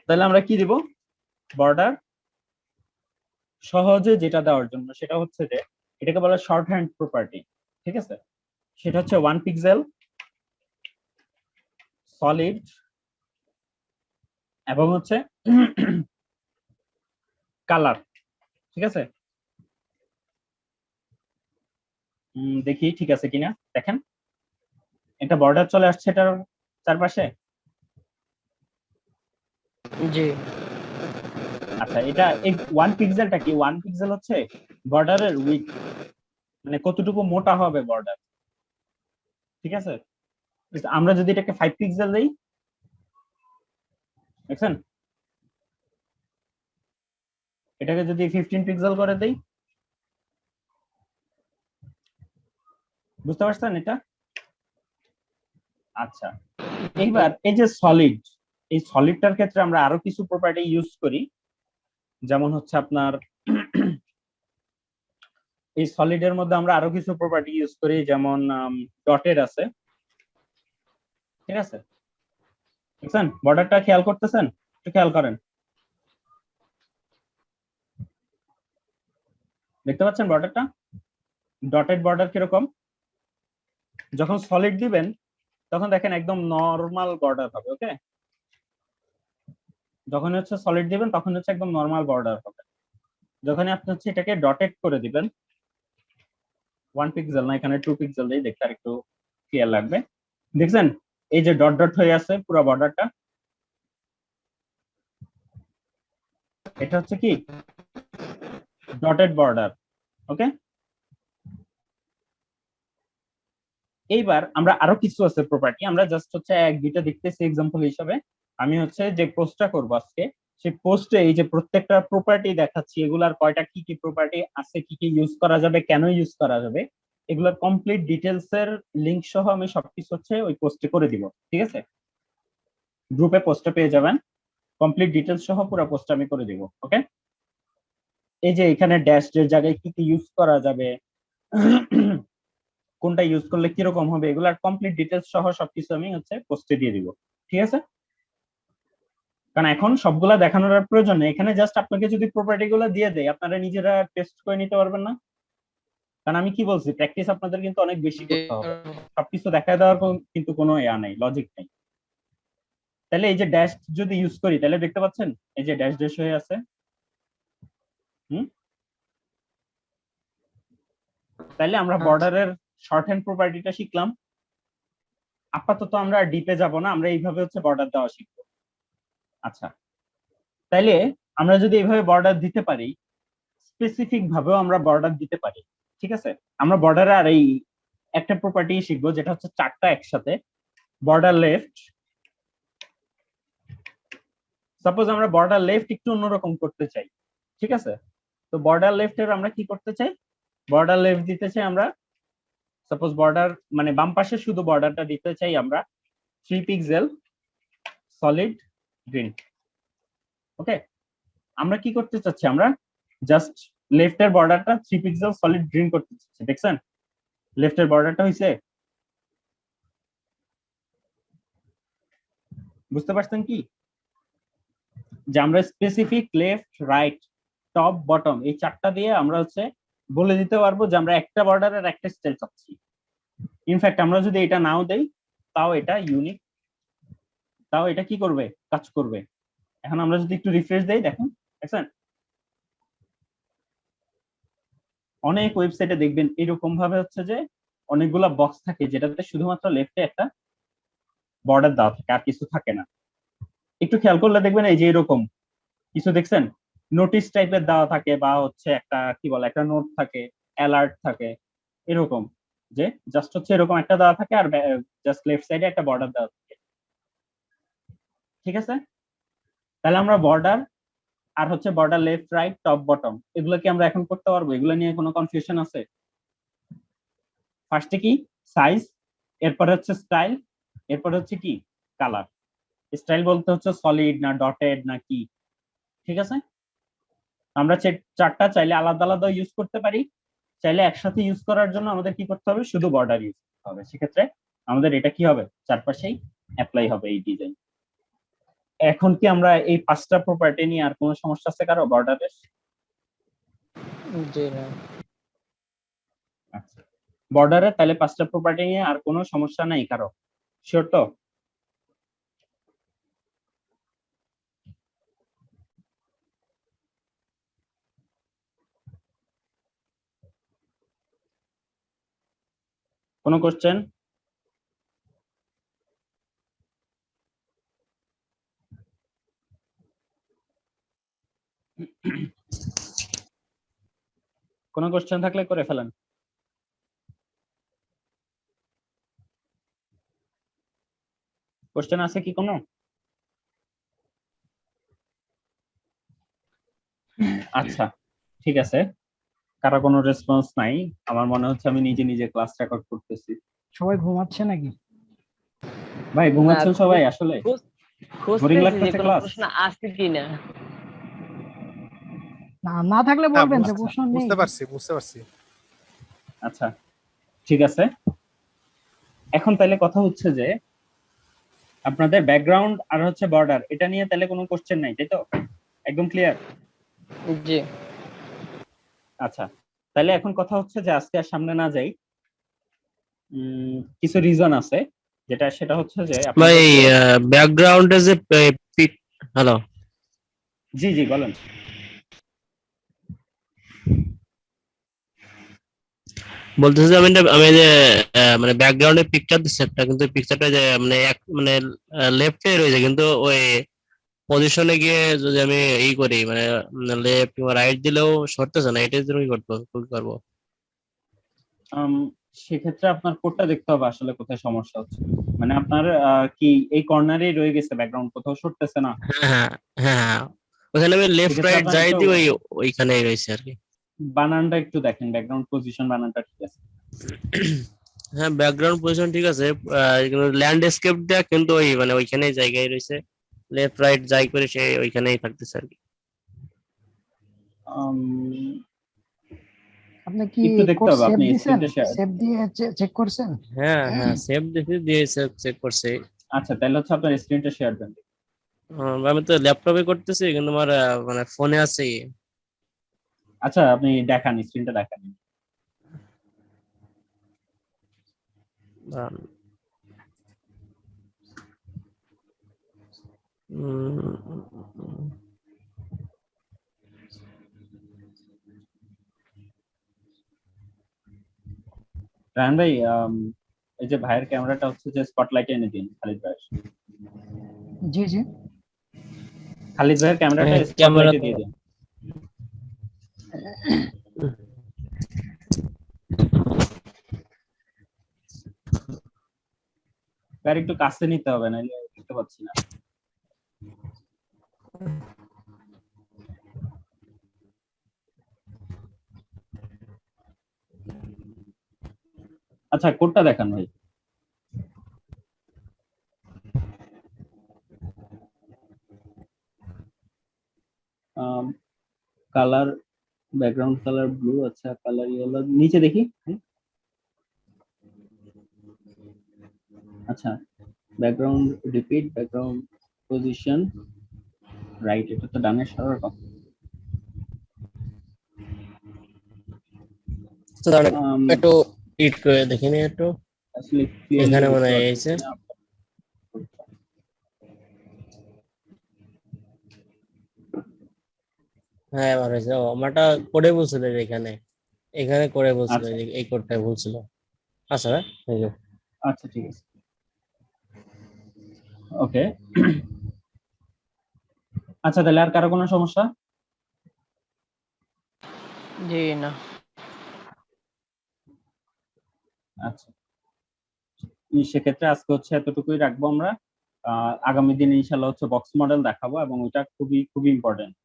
তাহলে আমরা কি দিব? বর্ডার সহজে যেটা দেওয়ার জন্য সেটা হচ্ছে যে এটাকে বলা শর্ট হ্যান্ড প্রপার্টি, ঠিক আছে? সেটা হচ্ছে 1 পিক্সেল সলিড এবং হচ্ছে কালার, ঠিক আছে? দেখি ঠিক আছে কিনা, দেখেন একটা বর্ডার চলে আসছে এটার চারপাশে। জি আচ্ছা, এটা এই 1 পিক্সেলটা কি? 1 পিক্সেল হচ্ছে বর্ডারের উইডথ, মানে কতটুকু মোটা হবে বর্ডার, ঠিক আছে? আমরা যদি এটাকে 5 পিক্সেল দেই, দেখছেন? এটাকে যদি 15 পিক্সেল করে দেই, বুঝতে পারছেন এটা? আচ্ছা, এইবার এই যে সলিড, এই সলিডটার ক্ষেত্রে আমরা আরো কিছু প্রপার্টি ইউজ করি, যেমন হচ্ছে আপনার এই সলিডের মধ্যে আমরা আরো কিছু প্রপার্টি ইউজ করি, যেমন ডটেড আছে, ঠিক আছে? দেখছেন বর্ডারটা খেয়াল করতেছেন? একটু খেয়াল করেন, দেখতে পাচ্ছেন বর্ডারটা? ডটেড বর্ডার কিরকম? যখন সলিড দিবেন তখন দেখেন একদম নরমাল বর্ডার হবে, ওকে? যখন হচ্ছে সলিড দিবেন তখন হচ্ছে একদম নরমাল বর্ডার হবে। যখন আপনি হচ্ছে এটাকে ডটেড করে দিবেন, 1 পিক্সেল না, এখানে 2 পিক্সেল দিয়ে দেখতে আর একটু ক্লিয়ার লাগবে। দেখছেন এই যে ডট ডট হয়ে আছে পুরো বর্ডারটা, এটা হচ্ছে কি ডটেড বর্ডার, ওকে? এইবার আমরা আরো কিছু আছে প্রপার্টি, আমরা জাস্ট হচ্ছে এক দুইটা দেখতেছি এক্সাম্পল হিসাবে। আমি হচ্ছে যে পোস্টটা করবো আজকে, সেই পোস্টে এই যে প্রত্যেকটা প্রপার্টি দেখাচ্ছি, এগুলার কয়টা কি কি প্রপার্টি আছে, কি কি ইউজ করা যাবে, কেন ইউজ করা যাবে, এগুলোর কমপ্লিট ডিটেলস এর লিংক সহ আমি সবকিছু হচ্ছে ওই পোস্টে করে দিব, ঠিক আছে? গ্রুপে পোস্টে পেয়ে যাবেন, কমপ্লিট ডিটেলস সহ পুরো পোস্ট আমি করে দিব, ওকে? এই যে এখানে ড্যাশ এর জায়গায় কি কি ইউজ করা যাবে, কোনটা ইউজ করলে কিরকম হবে, এগুলার কমপ্লিট ডিটেলস সহ সবকিছু আমি হচ্ছে পোস্টে দিয়ে দিব, ঠিক আছে? কারণ এখন সবগুলা দেখানোর আর প্রয়োজন নেই, এখানে জাস্ট আপনাকে যদি প্রপার্টি গুলো দিয়ে দেয় আপনারা নিজেরা টেস্ট করে নিতে পারবেন না? কারণ আমি কি বলছি, প্র্যাকটিস আপনাদের কিন্তু অনেক বেশি করতে হবে, সবকিছু দেখায় দেওয়ার কিন্তু কোনো ইয়া নাই, লজিক নেই। তাহলে এই যে ড্যাশ যদি ইউজ করি তাহলে দেখতে পাচ্ছেন এই যে ড্যাশ ড্যাশ হয়ে আছে, তাহলে আমরা বর্ডারের শর্ট হ্যান্ড প্রপার্টিটা শিখলাম। আপাতত আমরা ডিপে যাব না, আমরা এইভাবে হচ্ছে বর্ডার দেওয়া শিখবো। আচ্ছা, তাইলে আমরা যদি এইভাবে বর্ডার দিতে পারি, স্পেসিফিক ভাবেও আমরা বর্ডার দিতে পারি, ঠিক আছে? আমরা বর্ডারে আর এই একটা প্রপার্টি শিখবো যেটা হচ্ছে চারটা একসাথে। বর্ডার লেফট, সাপোজ আমরা বর্ডার লেফট একটু অন্যরকম করতে চাই, ঠিক আছে? তো বর্ডার লেফটের আমরা কি করতে চাই? বর্ডার লেফট দিতে চাই আমরা, সাপোজ বর্ডার মানে বাম পাশে শুধু বর্ডারটা দিতে চাই আমরা 3 পিক্সেল সলিড গ্রিন, ওকে? আমরা কি করতে চাচ্ছি? আমরা জাস্ট লেফটের বর্ডারটা 3 পিক্সেল সলিড গ্রিন করতে চাচ্ছি, দেখছেন লেফটের বর্ডারটা হইছে? বুঝতে পারছেন কি যে আমরা specific left right top bottom এই চারটা দিয়ে আমরা হচ্ছে বলে দিতে পারবো যে আমরা একটা বর্ডারের একটা স্টাইল চাচ্ছি। ইনফ্যাক্ট আমরা যদি এটা নাও দেই তাও এটা ইউনিক তাও এটা কি করবে, কাজ করবে। এখন আমরা যদি একটু রিফ্রেশ দেই, দেখুন দেখছেন অনেক ওয়েবসাইটে দেখবেন এরকম ভাবে হচ্ছে যে অনেকগুলা বক্স থাকে যেটাতে শুধুমাত্র লেফটে একটা বর্ডার দেওয়া থাকে, আর কিছু থাকে না। একটু খেয়াল করলে দেখবেন এই যে এরকম কিছু দেখছেন, নোটিশ টাইপের দেওয়া থাকে, বা হচ্ছে একটা কি বলে একটা নোট থাকে, অ্যালার্ট থাকে, এরকম যে জাস্ট হচ্ছে এরকম একটা দেওয়া থাকে, আর জাস্ট লেফট সাইডে একটা বর্ডার দেওয়া থাকে। ঠিক আছে, তাহলে আমরা বর্ডার আর হচ্ছে border left right top bottom এগুলো কি আমরা এখন করতে পারবো? এগুলো নিয়ে কোনো কনফিউশন আছে? ফার্স্টে কি সাইজ, এরপরে হচ্ছে স্টাইল, এরপরে হচ্ছে কি কালার। স্টাইল বলতে হচ্ছে সলিড না ডটেড না কি। ঠিক আছে, আমরা চারটা চাইলে আলাদা আলাদা ইউজ করতে পারি, চাইলে একসাথে ইউজ করার জন্য আমাদের কি করতে হবে, শুধু বর্ডার ইউজ করতে হবে। সেক্ষেত্রে আমাদের এটা কি হবে, চারপাশেই অ্যাপ্লাই হবে এই ডিজাইন। এখন কি আমরা এই 5টা প্রপার্টি নিয়ে আর কোনো সমস্যা আছে কারো বর্ডারের? জি না। আচ্ছা, বর্ডারে তাহলে 5টা প্রপার্টি নিয়ে আর কোনো সমস্যা নাই কারো? শিওর তো? কোনো কোশ্চেন? কোনো কোশ্চেন থাকলে করে ফেলেন। কোশ্চেন আছে কি কোনো? আচ্ছা ঠিক আছে, কারো কোনো রেসপন্স নাই, আমার মনে হচ্ছে আমি নিজে নিজে ক্লাস রেকর্ড করতেছি। সবাই ঘুমাচ্ছে নাকি? ভাই ঘুমাচ্ছেন সবাই আসলে? বোরিং খুঁজতেছি যে লাগতেছে কোনো ক্লাস? প্রশ্ন আছে কিনা। না, না থাকলে না, বলবেন যে প্রশ্ন নেই। বুঝতে পারছি। আচ্ছা ঠিক আছে, এখন তাহলে কথা হচ্ছে যে আপনাদের ব্যাকগ্রাউন্ড আর হচ্ছে বর্ডার এটা নিয়ে তাহলে কোনো কোশ্চেন নাই, তাই তো? একদম ক্লিয়ার? জি। আচ্ছা, তাহলে এখন কথা হচ্ছে যে আজকে আর সামনে না যাই, কিছু রিজন আছে, যেটা সেটা হচ্ছে যে ভাই আপনাদের ব্যাকগ্রাউন্ডে যে পিক, হ্যালো, জি জি বলেন। বলতেছি যে আমি যে মানে ব্যাকগ্রাউন্ডে পিকচার দিচ্ছি একটা, কিন্তু পিকচারটা যে মানে এক মানে লেফটে রয়েছে, কিন্তু ওই পজিশনে গিয়ে যদি আমি ই করি মানে লেফট কিংবা রাইট দিলেও সরতেছে না, এটার জন্য কি করবো? আম, সেক্ষেত্রে আপনার কোডটা দেখতে হবে আসলে কোথায় সমস্যা হচ্ছে। মানে আপনার কি এই কর্নারেই রয়ে গেছে ব্যাকগ্রাউন্ড, কোথাও সরতেছে না? হ্যাঁ হ্যাঁ হ্যাঁ হ্যাঁ, ওখানে আমি লেফট সেক্ষেত্রে রাইট আপনার যাই একটু দিই ওইখানেই রয়েছে আর কি। বানানটা একটু দেখেন, ব্যাকগ্রাউন্ড পজিশন বানানটা ঠিক আছে? হ্যাঁ, ব্যাকগ্রাউন্ড পজিশন ঠিক আছে, ল্যান্ডস্কেপ দেয়া কিন্তু ওই মানে ওইখানেই জায়গায় রয়েছে, লেফট রাইট যাই করে সে ওইখানেই থাকতেছে আর কি। আম, আপনি কি একটু দেখতে কোড হবে, সেভ আপনি দিবেন? স্ক্রিনটা শেয়ার। সেভ দিয়ে চেক করছেন? হ্যাঁ হ্যাঁ, সেভ দিয়ে চেক করছে। আচ্ছা তাহলে হচ্ছে আপনার স্ক্রিনটা শেয়ার দেন। আমি তো ল্যাপটপে করতেছি, কিন্তু আমার মানে ফোনে আছে। আচ্ছা আপনি দেখান, স্ক্রিনটা দেখান। আম, উম, রায়হান ভাই, এই যে ভাইয়ের ক্যামেরাটা হচ্ছে যে স্পটলাইটে এনে দিন খালিদ ভাইয়ের। জি জি। খালিদ ভাইয়ের ক্যামেরাটা ক্যামেরা স্পটলাইটে তো দিয়ে দিন। ভাইয়ের একটু কাছে নিতে হবে, নাহলে দেখতে পাচ্ছি না। আচ্ছা কোডটা দেখান ভাই। কালার, ব্যাকগ্রাউন্ড কালার ব্লু, আচ্ছা কালার ইয়েলো, নিচে দেখি। আচ্ছা background repeat, background position right, এটা তো ডানের সরার কথা। একটু হিট করে দেখিনি একটু, আসলে ক্লিয়ারলি এখানে দেখতে মনে হয় পাচ্ছি এসে না। হ্যাঁ আমার হয়েছে। ও আমারটা করে বলছিল যে এখানে এখানে করে বলছিল আচ্ছা যে এই কোডটাই বলছিল। আচ্ছা থ্যাংক ইউ। আচ্ছা, ঠিক আছে, ওকে। আচ্ছা, তাহলে আর কারো কোনো সমস্যা? জি না। আচ্ছা, সেক্ষেত্রে আজকে হচ্ছে এতটুকুই রাখবো আমরা। আগামী দিনে ইনশাল্লাহ হচ্ছে বক্স মডেল দেখাবো, এবং ওইটা খুবই খুবই ইম্পর্টেন্ট।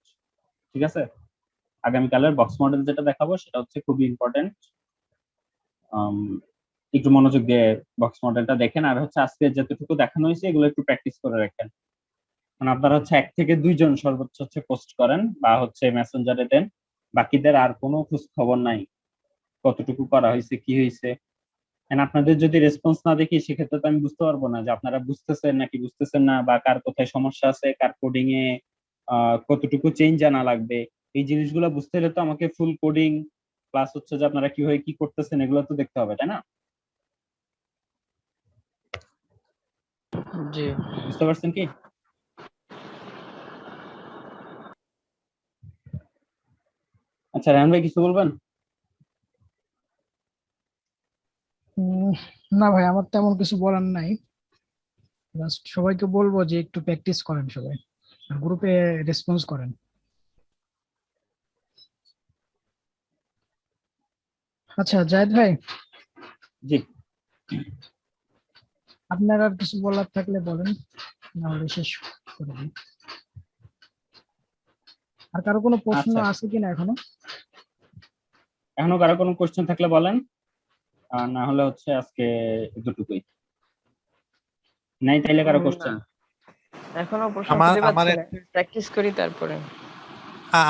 ঠিক আছে, আগামীকালের বক্স মডেল যেটা দেখাবো সেটা হচ্ছে খুবই ইম্পর্টেন্ট। একটু মনোযোগ দিয়ে বক্স মডেলটা দেখেন, আর হচ্ছে আজকে যতটুকু দেখানো হয়েছে এগুলো একটু প্র্যাকটিস করে রাখেন। মানে আপনারা হচ্ছে 1 থেকে 2 জন সর্বোচ্চ হচ্ছে পোস্ট করেন বা হচ্ছে মেসেঞ্জারে দেন, বাকিদের আর কোনো খোঁজ খবর নাই কতটুকু করা হয়েছে কি হয়েছে। আপনাদের যদি রেসপন্স না দেখি সেক্ষেত্রে তো আমি বুঝতে পারবো না যে আপনারা বুঝতেছেন নাকি বুঝতেছেন না, বা কার কোথায় সমস্যা আছে, কার কোডিং এ কতটুকু চেঞ্জ আনা লাগবে। এই জিনিসগুলো বুঝতে হলে তো আমাকে ফুল কোডিং প্লাস হচ্ছে যে আপনারা কিভাবে কি করতেছেন এগুলো তো দেখতে হবে, তাই না? জি। বুঝতে পারছেন কি? আচ্ছা, রায়হান ভাই কিছু বলবেন? উম, না ভাই, আমার তেমন কিছু বলার নাই। জাস্ট সবাইকে বলবো যে একটু প্র্যাকটিস করেন সবাই, আর গ্রুপে রেসপন্স করেন। আচ্ছা জায়েদ ভাই, জি। আপনার আর কিছু বলার থাকলে বলেন, নাহলে শেষ করে দিই। আর কারো কোনো প্রশ্ন আচ্ছা, আছে কিনা এখনো? এখনো কারো কোনো কোশ্চেন থাকলে বলেন, আর না হলে হচ্ছে আজকে এতটুকুই। নাই তাইলে কারো না, কোশ্চেন? এখনো প্রশ্ন আমার খুঁজে আমার পাচ্ছি না, এক- প্র্যাকটিস করি তারপরে।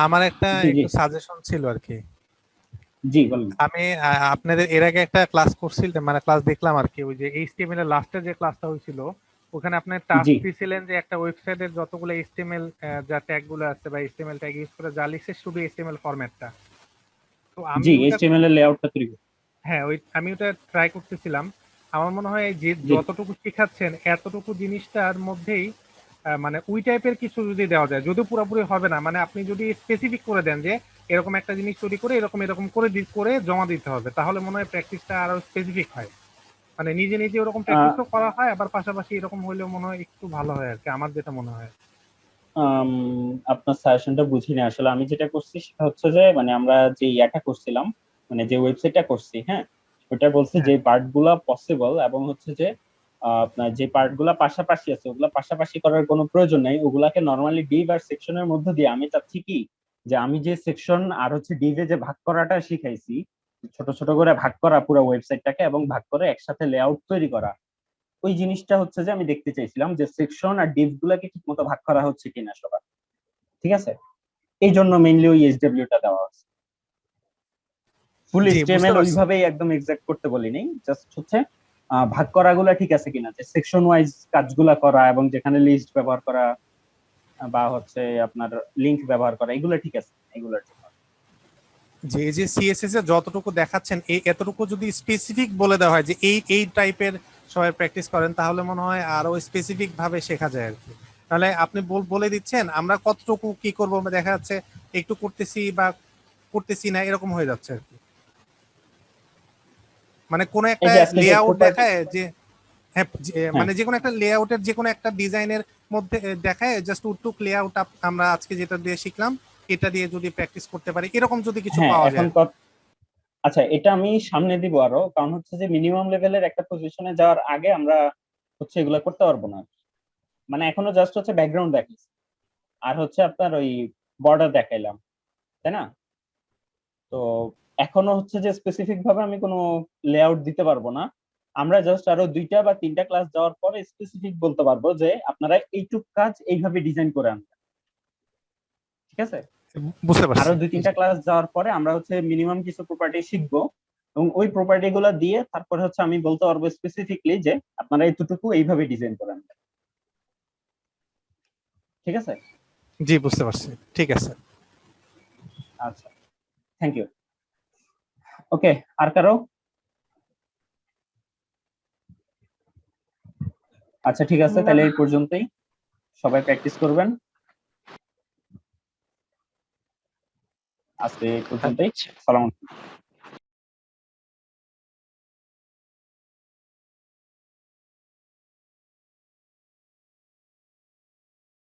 আমার একটা জি জি একটু সাজেশন ছিল আর কি। জি, বলেন। আমি আপনাদের এর আগে একটা ক্লাস করছিলাম, মানে ক্লাস দেখলাম আর কি, ওই যে এইচটিএমএল এর লাস্টের যে ক্লাসটা হয়েছিল, ওখানে আপনি টাস্ক জি দিছিলেন যে একটা ওয়েবসাইটের যতগুলো এইচটিএমএল যা ট্যাগ গুলো আছে বা এইচটিএমএল ট্যাগ ইউজ করে যা লিখছে শুধু এইচটিএমএল ফরম্যাটটা। তো আমি জি, ওইটা এইচটিএমএল এর লেআউটটা তৈরি করুন। হ্যাঁ আমি ওটা ট্রাই করতেছিলাম। আমার মনে হয় যে জি যতটুকু শেখাচ্ছেন এতটুকু জিনিসটার মধ্যেই মানে ওই টাইপের কিছু যদি দেওয়া যায়, যদিও পুরোপুরি হবে না, মানে আপনি যদি স্পেসিফিক করে দেন যে এরকম একটা জিনিস তৈরি করে এরকম এরকম করে করে জমা দিতে হবে, তাহলে মনে হয় প্র্যাকটিসটা আরো স্পেসিফিক হয়। মানে নিজে নিজে ওরকম আহ, প্র্যাকটিসও করা হয়, আবার পাশাপাশি এরকম হইলেও মনে হয় একটু ভালো হয় আর কি, আমার যেটা মনে হয়। আম, আপনার সাজেশনটা বুঝিনি আসলে। আমি যেটা করছি সেটা হচ্ছে যে মানে আমরা যে ইয়াটা করছিলাম, মানে যে ওয়েবসাইটটা করছি, হ্যাঁ, ওটা বলছে হ্যাঁ যে পার্ট গুলা পসিবল, এবং হচ্ছে যে আপনার যে পার্ট গুলা পাশাপাশি আছে ওগুলা পাশাপাশি করার কোনো প্রয়োজন নেই, ওগুলাকে নর্মালি ডিভ আর সেকশনের মধ্যে দিয়ে আমি চাচ্ছি কি যে আমি যে সেকশন আর হচ্ছে ডিভে যে ভাগ করাটা শিখাইছি, ছোট ছোট করে ভাগ করা পুরো ওয়েবসাইটটাকে, এবং ভাগ করে একসাথে লেআউট তৈরি করা, ওই জিনিসটা হচ্ছে যে আমি দেখতে চাইছিলাম যে সেকশন আর ডিভ গুলাকে ঠিক মতো ভাগ করা হচ্ছে কিনা সবার। ঠিক আছে, এই জন্য মেইনলি ওই এইচডব্লিউ টা দেওয়া আছে। ফুল জি, বুঝতে এইচটিএমএল পারছি। ওইভাবেই একদম এক্সাক্ট করতে বলিনি, জাস্ট হচ্ছে ভাগ করাগুলা ঠিক আছে কিনা, যে সেকশন ওয়াইজ কাজগুলা করা এবং যেখানে লিস্ট ব্যবহার করা বা হচ্ছে আপনার লিংক ব্যবহার করা, এগুলো ঠিক আছে, এগুলোর জন্য। যে এই যে সিএসএস এ যতটুকু দেখাচ্ছেন এই এতটুকু যদি স্পেসিফিক বলে দেওয়া হয় যে এই এই টাইপের সবাই প্র্যাকটিস করেন, তাহলে মনে হয় আরো স্পেসিফিক ভাবে শেখা যায় আর কি। তাহলে আপনি বলে দিচ্ছেন আমরা কতটুকু কি করব, দেখা যাচ্ছে একটু করতেছি বা করতেছি না এরকম হয়ে যাচ্ছে আর কি। মানে কোনো এই একটা যে আজকে যে লেআউট প্রপার্টি, দেখায় যে হ্যাঁ হ্যাঁ মানে যে কোনো একটা লেআউটের যে কোনো একটা ডিজাইনের মধ্যে দেখায় জাস্ট উটুক লেআউট আমরা আজকে যেটা দিয়ে শিখলাম এটা দিয়ে যদি প্র্যাকটিস করতে পারি, এরকম যদি কিছু হ্যাঁ পাওয়া এখন যায়। আচ্ছা, এটা আমি সামনে দিব আরো, কারণ হচ্ছে যে মিনিমাম লেভেলের একটা পজিশনে যাওয়ার আগে আমরা হচ্ছে এগুলা করতে পারবো না। মানে এখনো জাস্ট হচ্ছে ব্যাকগ্রাউন্ড দেখাইছি, আর হচ্ছে আপনার ওই বর্ডার দেখাইলাম, তাই না? তো এখনো হচ্ছে যে স্পেসিফিক ভাবে আমি কোনো লেআউট দিতে পারবো না। আমরা জাস্ট আরো 2টা বা 3টা ক্লাস যাওয়ার পরে স্পেসিফিক বলতে পারবো যে আপনারা এইটুক কাজ এইভাবে ডিজাইন করে আনবেন। ঠিক আছে, বুঝতে আরো পারছি। 2-3টা ক্লাস যাওয়ার পরে আমরা হচ্ছে মিনিমাম কিছু প্রপার্টি শিখবো, এবং ওই প্রপার্টি গুলো দিয়ে তারপরে হচ্ছে আমি বলতে পারবো স্পেসিফিকলি যে আপনারা এইটুকু এইভাবে ডিজাইন করে আনবেন। ঠিক আছে, জি বুঝতে পারছি, ঠিক আছে। আচ্ছা, থ্যাংক ইউ। ওকে, আর কারো? আচ্ছা ঠিক আছে, না। তাহলে এই পর্যন্তই। সবাই প্র্যাকটিস করবেন। আজকে এই পর্যন্তই। সালাম।